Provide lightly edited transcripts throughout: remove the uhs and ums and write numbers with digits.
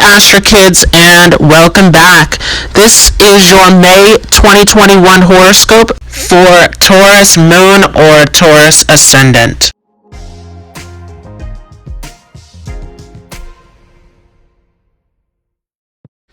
Astro Kids, and welcome back. This is your May 2021 horoscope for Taurus Moon or Taurus Ascendant.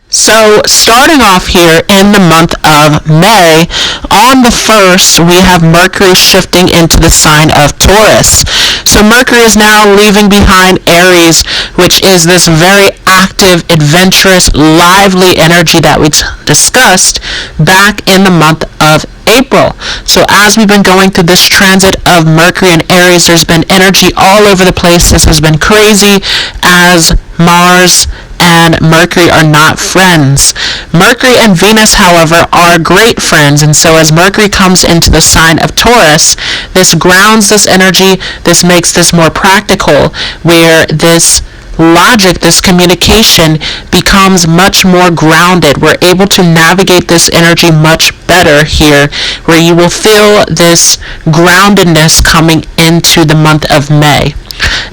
So, starting off here in the month of May, on the 1st, we have Mercury shifting into the sign of Taurus. So Mercury is now leaving behind Aries, which is this very active, adventurous, lively energy that we discussed back in the month of April. So as we've been going through this transit of Mercury and Aries, there's been energy all over the place. This has been crazy as Mars and Mercury are not friends. Mercury and Venus, however, are great friends, and so as Mercury comes into the sign of Taurus, this grounds this energy, this makes this more practical, where this logic, this communication becomes much more grounded. We're able to navigate this energy much better here, where you will feel this groundedness coming into the month of May.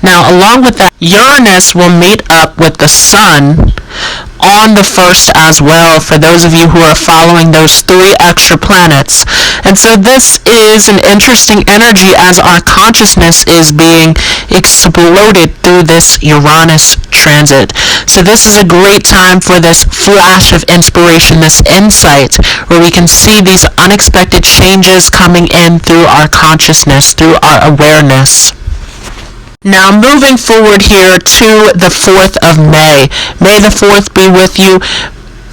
Now, along with that, Uranus will meet up with the Sun on the 1st as well, for those of you who are following those 3 extra planets. And so this is an interesting energy as our consciousness is being exploded through this Uranus transit. So this is a great time for this flash of inspiration, this insight, where we can see these unexpected changes coming in through our consciousness, through our awareness. Now, moving forward here to the 4th of May. May the 4th be with you.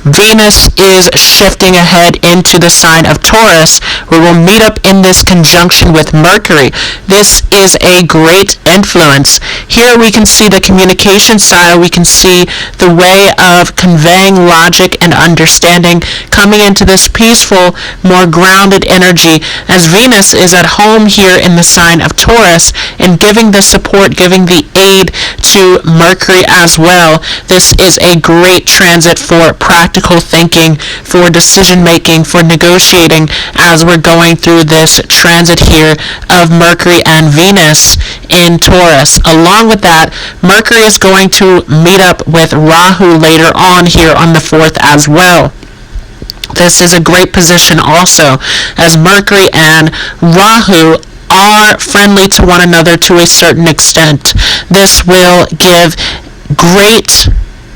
Venus is shifting ahead into the sign of Taurus, where we'll meet up in this conjunction with Mercury. This is a great influence. Here we can see the communication style. We can see the way of conveying logic and understanding coming into this peaceful, more grounded energy, as Venus is at home here in the sign of Taurus and giving the support, giving the aid to Mercury as well. This is a great transit for practical thinking, for decision making, for negotiating as we're going through this transit here of Mercury and Venus in Taurus. Along with that, Mercury is going to meet up with Rahu later on here on the 4th as well. This is a great position also, as Mercury and Rahu are friendly to one another to a certain extent. This will give great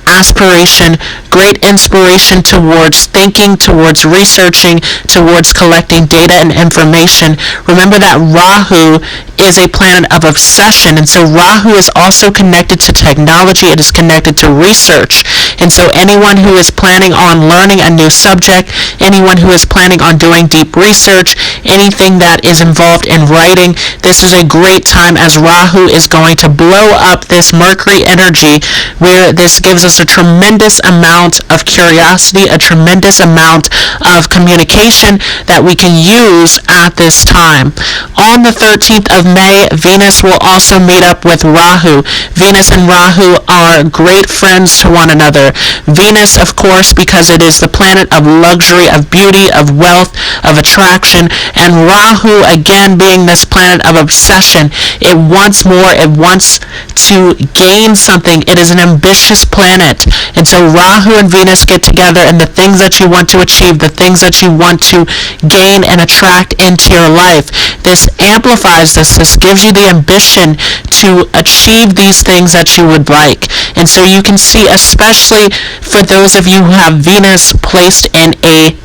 aspiration, great inspiration towards thinking, towards researching, towards collecting data and information. Remember that Rahu is a planet of obsession, and so Rahu is also connected to technology. It is connected to research, and so anyone who is planning on learning a new subject, anyone who is planning on doing deep research, anything that is involved in writing, this is a great time, as Rahu is going to blow up this Mercury energy, where this gives us a tremendous amount of curiosity, a tremendous amount of communication that we can use at this time. On the 13th of May, Venus will also meet up with Rahu. Venus and Rahu are great friends to one another. Venus, of course, because it is the planet of luxury, of beauty, of wealth, of attraction, and Rahu, again, being this planet of obsession. It wants more. It wants to gain something. It is an ambitious planet. And so Rahu and Venus get together, and the things that you want to achieve, the things that you want to gain and attract into your life, this amplifies this. This gives you the ambition to achieve these things that you would like. And so you can see, especially for those of you who have Venus placed in a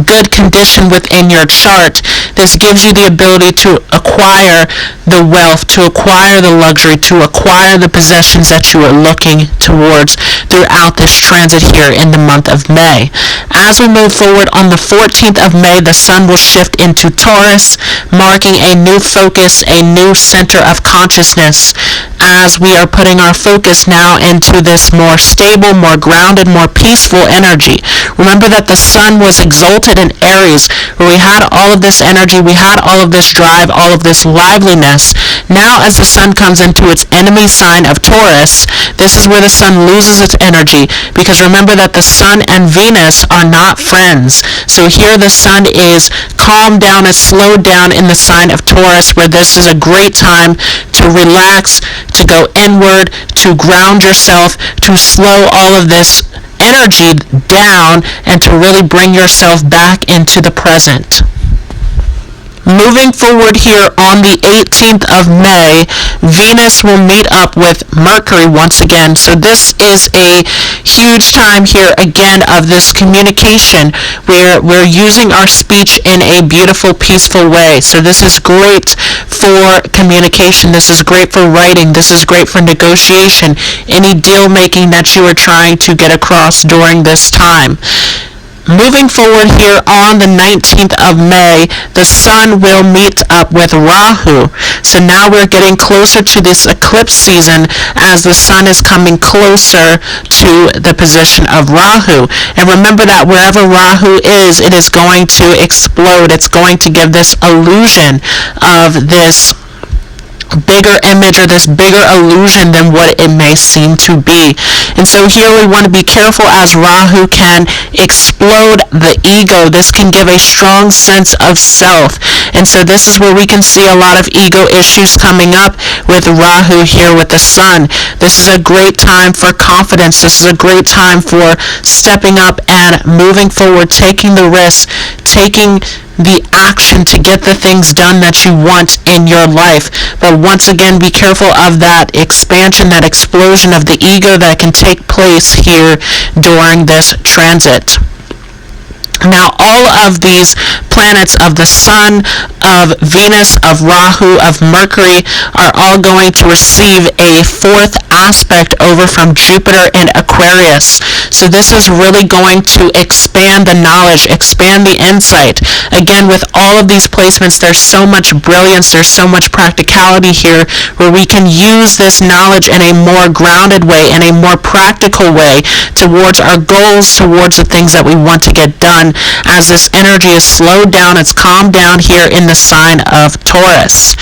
good condition within your chart, this gives you the ability to acquire the wealth, to acquire the luxury, to acquire the possessions that you are looking towards throughout this transit here in the month of May. As we move forward, on the 14th of May, the Sun will shift into Taurus, marking a new focus, a new center of consciousness, as we are putting our focus now into this more stable, more grounded, more peaceful energy. Remember that the Sun was exalted in Aries, where we had all of this energy, we had all of this drive, all of this liveliness. Now, as the Sun comes into its enemy sign of Taurus, this is where the Sun loses its energy, because remember that the Sun and Venus are not friends. So here the Sun is calmed down, is slowed down in the sign of Taurus, where this is a great time to relax, to go inward, to ground yourself, to slow all of this energy down, and to really bring yourself back into the present. Moving forward here on the 18th of May, Venus will meet up with Mercury once again. So this is a huge time here again of this communication where we're using our speech in a beautiful, peaceful way. So this is great for communication. This is great for writing. This is great for negotiation. Any deal making that you are trying to get across during this time. Moving forward here on the 19th of May, the Sun will meet up with Rahu. So now we're getting closer to this eclipse season as the Sun is coming closer to the position of Rahu. And remember that wherever Rahu is, it is going to explode. It's going to give this illusion of this bigger image or this bigger illusion than what it may seem to be. And so here we want to be careful as Rahu can explode the ego. This can give a strong sense of self. And so this is where we can see a lot of ego issues coming up with Rahu here with the Sun. This is a great time for confidence. This is a great time for stepping up and moving forward, taking the risk, taking the action to get the things done that you want in your life. But once again, be careful of that expansion, that explosion of the ego that can take place here during this transit. Now, all of these planets of the Sun, of Venus, of Rahu, of Mercury are all going to receive a fourth aspect over from Jupiter and Aquarius. So this is really going to expand the knowledge, expand the insight. Again, with all of these placements, there's so much brilliance, there's so much practicality here where we can use this knowledge in a more grounded way, in a more practical way towards our goals, towards the things that we want to get done. As this energy is slowed down, it's calmed down here in the sign of Taurus.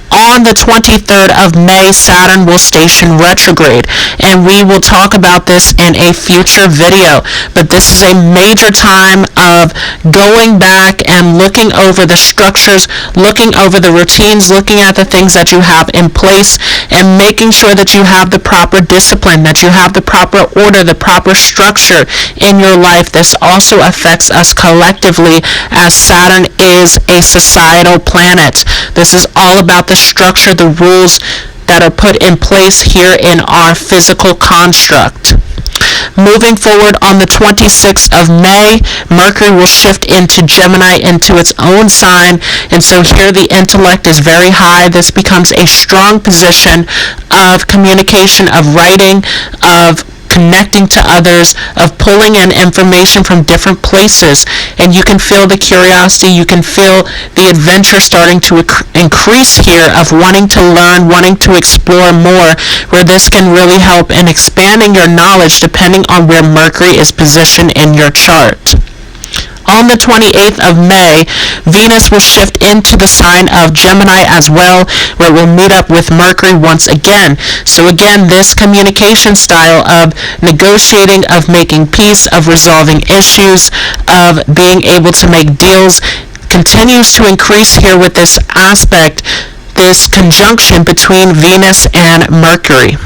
On the 23rd of May, Saturn will station retrograde, and we will talk about this in a future video. But this is a major time of going back and looking over the structures, looking over the routines, looking at the things that you have in place, and making sure that you have the proper discipline, that you have the proper order, the proper structure in your life. This also affects us collectively as Saturn is a societal planet. This is all about the structure, the rules that are put in place here in our physical construct. Moving forward on the 26th of May, Mercury will shift into Gemini, into its own sign, and so here the intellect is very high. This becomes a strong position of communication, of writing, of connecting to others, of pulling in information from different places, and you can feel the curiosity, you can feel the adventure starting to increase here of wanting to learn, wanting to explore more, where this can really help in expanding your knowledge depending on where Mercury is positioned in your chart. On the 28th of May, Venus will shift into the sign of Gemini as well, where it will meet up with Mercury once again. So again, this communication style of negotiating, of making peace, of resolving issues, of being able to make deals continues to increase here with this aspect, this conjunction between Venus and Mercury.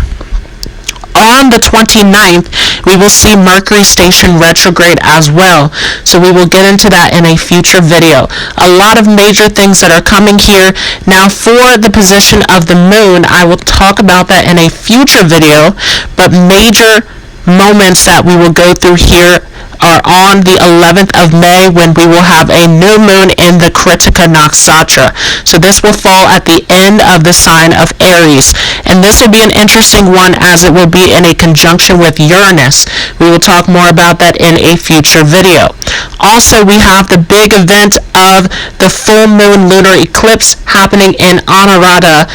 On the 29th, we will see Mercury station retrograde as well. So we will get into that in a future video. A lot of major things that are coming here. Now for the position of the moon, I will talk about that in a future video, but major moments that we will go through here are on the 11th of May when we will have a new moon in the Kritika Nakshatra. So this will fall at the end of the sign of Aries. And this will be an interesting one as it will be in a conjunction with Uranus. We will talk more about that in a future video. Also, we have the big event of the full moon lunar eclipse happening in Anuradha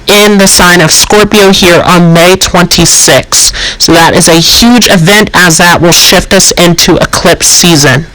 in the sign of Scorpio here on May 26th. So that is a huge event as that will shift us into eclipse season.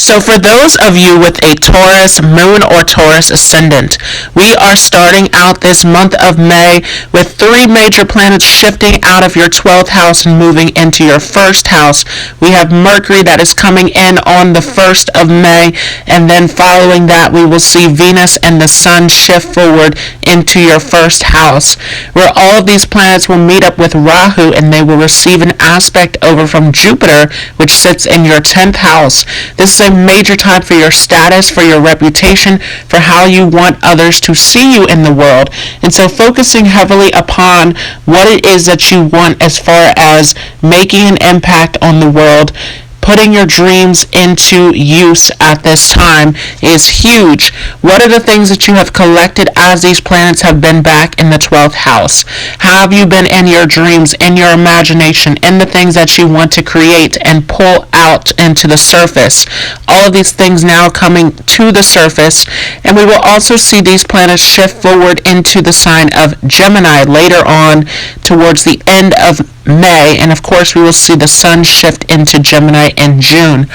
So for those of you with a Taurus moon or Taurus ascendant, we are starting out this month of May with 3 major planets shifting out of your 12th house and moving into your 1st house. We have Mercury that is coming in on the 1st of May, and then following that we will see Venus and the Sun shift forward into your 1st house, where all of these planets will meet up with Rahu and they will receive an aspect over from Jupiter, which sits in your 10th house. This is a major time for your status, for your reputation, for how you want others to see you in the world. And so focusing heavily upon what it is that you want as far as making an impact on the world, putting your dreams into use at this time is huge. What are the things that you have collected as these planets have been back in the 12th house? How have you been in your dreams, in your imagination, in the things that you want to create and pull out into the surface? All of these things now coming to the surface, and we will also see these planets shift forward into the sign of Gemini later on towards the end of May, and of course we will see the Sun shift into Gemini in June.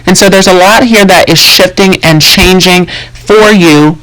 And so there's a lot here that is shifting and changing for you,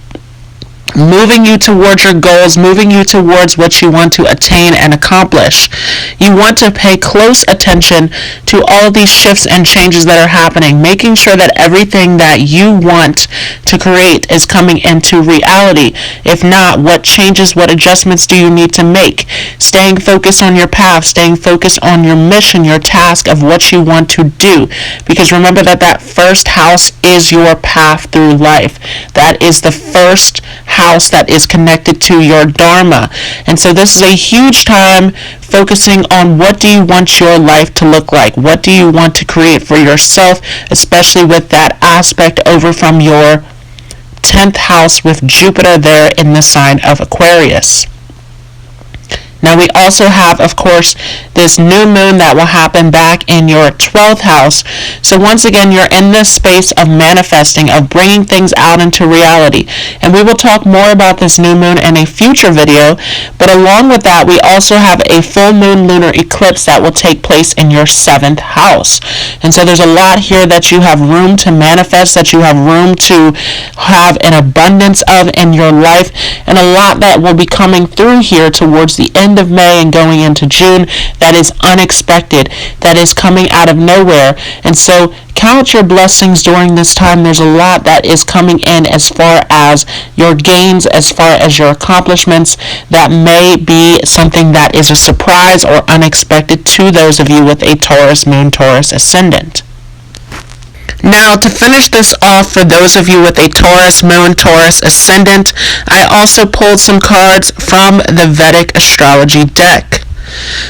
moving you towards your goals, moving you towards what you want to attain and accomplish. You want to pay close attention to all of these shifts and changes that are happening, making sure that everything that you want to create is coming into reality. If not, what changes, what adjustments do you need to make? Staying focused on your path, staying focused on your mission, your task of what you want to do. Because remember that that 1st house is your path through life. That is the 1st house that is connected to your dharma. And so this is a huge time focusing on what do you want your life to look like? What do you want to create for yourself, especially with that aspect over from your 10th house with Jupiter there in the sign of Aquarius. Now we also have, of course, this new moon that will happen back in your 12th house. So once again, you're in this space of manifesting, of bringing things out into reality. And we will talk more about this new moon in a future video. But along with that, we also have a full moon lunar eclipse that will take place in your 7th house. And so there's a lot here that you have room to manifest, that you have room to have an abundance of in your life, and a lot that will be coming through here towards the end of May and going into June that is unexpected, that is coming out of nowhere. And so count your blessings during this time. There's a lot that is coming in as far as your gains, as far as your accomplishments, that may be something that is a surprise or unexpected to those of you with a Taurus moon, Taurus ascendant. Now, to finish this off, for those of you with a Taurus moon, Taurus ascendant, I also pulled some cards from the Vedic Astrology deck.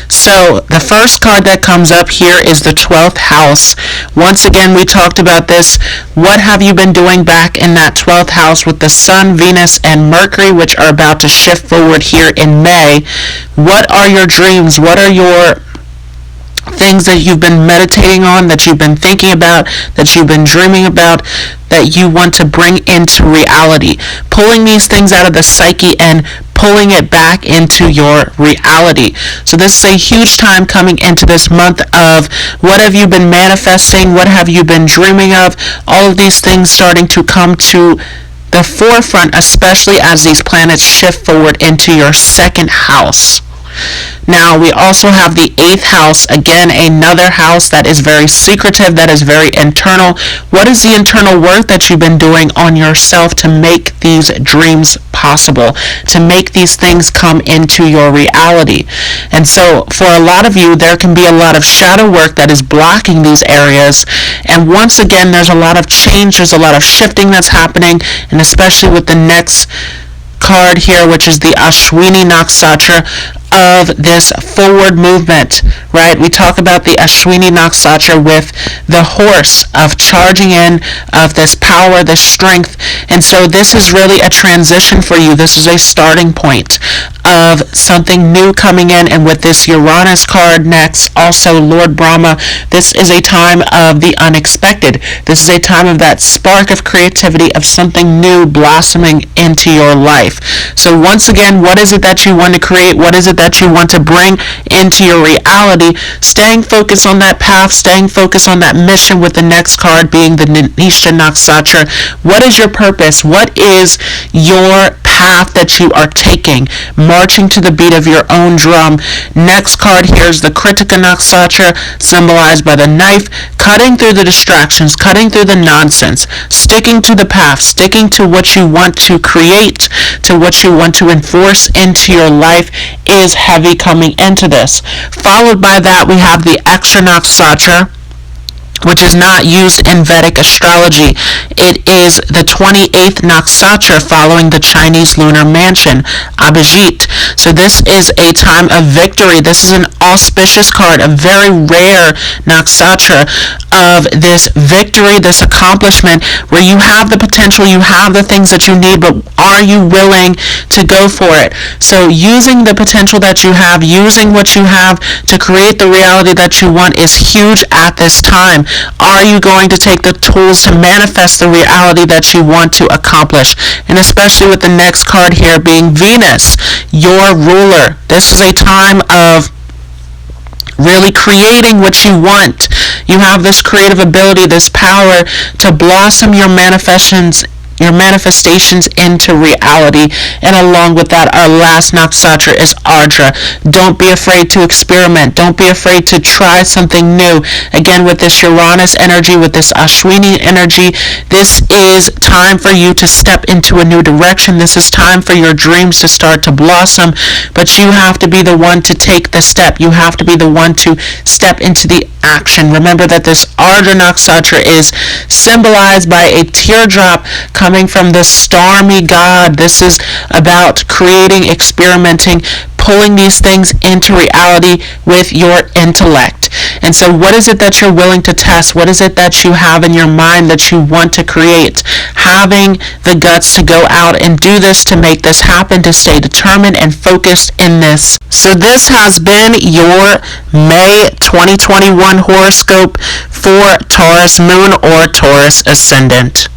So, the first card that comes up here is the 12th house. Once again, we talked about this. What have you been doing back in that 12th house with the Sun, Venus, and Mercury, which are about to shift forward here in May? What are your dreams? What are your things that you've been meditating on, that you've been thinking about, that you've been dreaming about, that you want to bring into reality? Pulling these things out of the psyche and pulling it back into your reality. So this is a huge time coming into this month of what have you been manifesting, what have you been dreaming of, all of these things starting to come to the forefront, especially as these planets shift forward into your 2nd house. Now, we also have the 8th house, again, another house that is very secretive, that is very internal. What is the internal work that you've been doing on yourself to make these dreams possible, to make these things come into your reality? And so, for a lot of you, there can be a lot of shadow work that is blocking these areas. And once again, there's a lot of change, there's a lot of shifting that's happening, and especially with the next card here, which is the Ashwini Nakshatra of this forward movement, right? We talk about the Ashwini Nakshatra with the horse, of charging in, of this power, this strength. And so this is really a transition for you. This is a starting point of something new coming in. And with this Uranus card next, also Lord Brahma, this is a time of the unexpected. This is a time of that spark of creativity, of something new blossoming into your life. So once again, what is it that you want to create? What is it it that you want to bring into your reality, staying focused on that path, staying focused on that mission, with the next card being the Nisha Nakshatra. What is your purpose? What is your path that you are taking? Marching to the beat of your own drum. Next card here is the Kritika Nakshatra, symbolized by the knife, cutting through the distractions, cutting through the nonsense, sticking to the path, sticking to what you want to create, to what you want to enforce into your life, is heavy coming into this. Followed by that, we have the Extra Nakshatra, which is not used in Vedic astrology. It is the 28th nakshatra following the Chinese lunar mansion, Abhijit. So this is a time of victory. This is an auspicious card, a very rare nakshatra of this victory, this accomplishment, where you have the potential, you have the things that you need, but are you willing to go for it? So using the potential that you have, using what you have to create the reality that you want is huge at this time. Are you going to take the tools to manifest the reality that you want to accomplish? And especially with the next card here being Venus, your ruler. This is a time of really creating what you want. You have this creative ability, this power to blossom your manifestations into reality. And along with that, our last nakshatra is Ardra. Don't be afraid to experiment. Don't be afraid to try something new. Again, with this Uranus energy, with this Ashwini energy, this is time for you to step into a new direction. This is time for your dreams to start to blossom, but you have to be the one to take the step. You have to be the one to step into the action. Remember that this Ardra nakshatra is symbolized by a teardrop coming from the stormy god. This is about creating, experimenting, pulling these things into reality with your intellect. And so what is it that you're willing to test? What is it that you have in your mind that you want to create? Having the guts to go out and do this, to make this happen, to stay determined and focused in this. So this has been your May 2021 horoscope for Taurus Moon or Taurus Ascendant.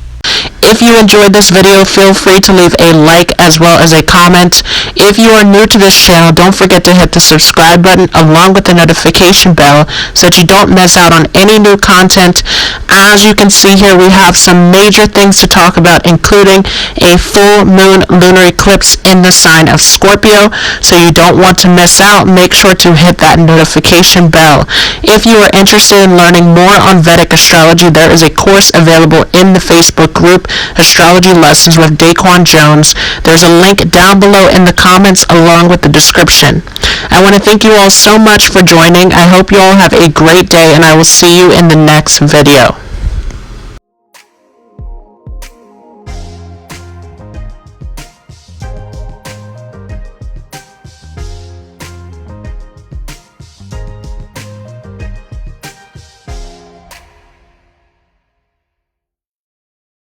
If you enjoyed this video, feel free to leave a like as well as a comment. If you are new to this channel, don't forget to hit the subscribe button along with the notification bell so that you don't miss out on any new content. As you can see here, we have some major things to talk about, including a full moon lunar eclipse in the sign of Scorpio. So you don't want to miss out. Make sure to hit that notification bell. If you are interested in learning more on Vedic astrology, there is a course available in the Facebook group, Astrology Lessons with Daquan Jones. There's a link down below in the comments along with the description. I want to thank you all so much for joining. I hope you all have a great day, and I will see you in the next video.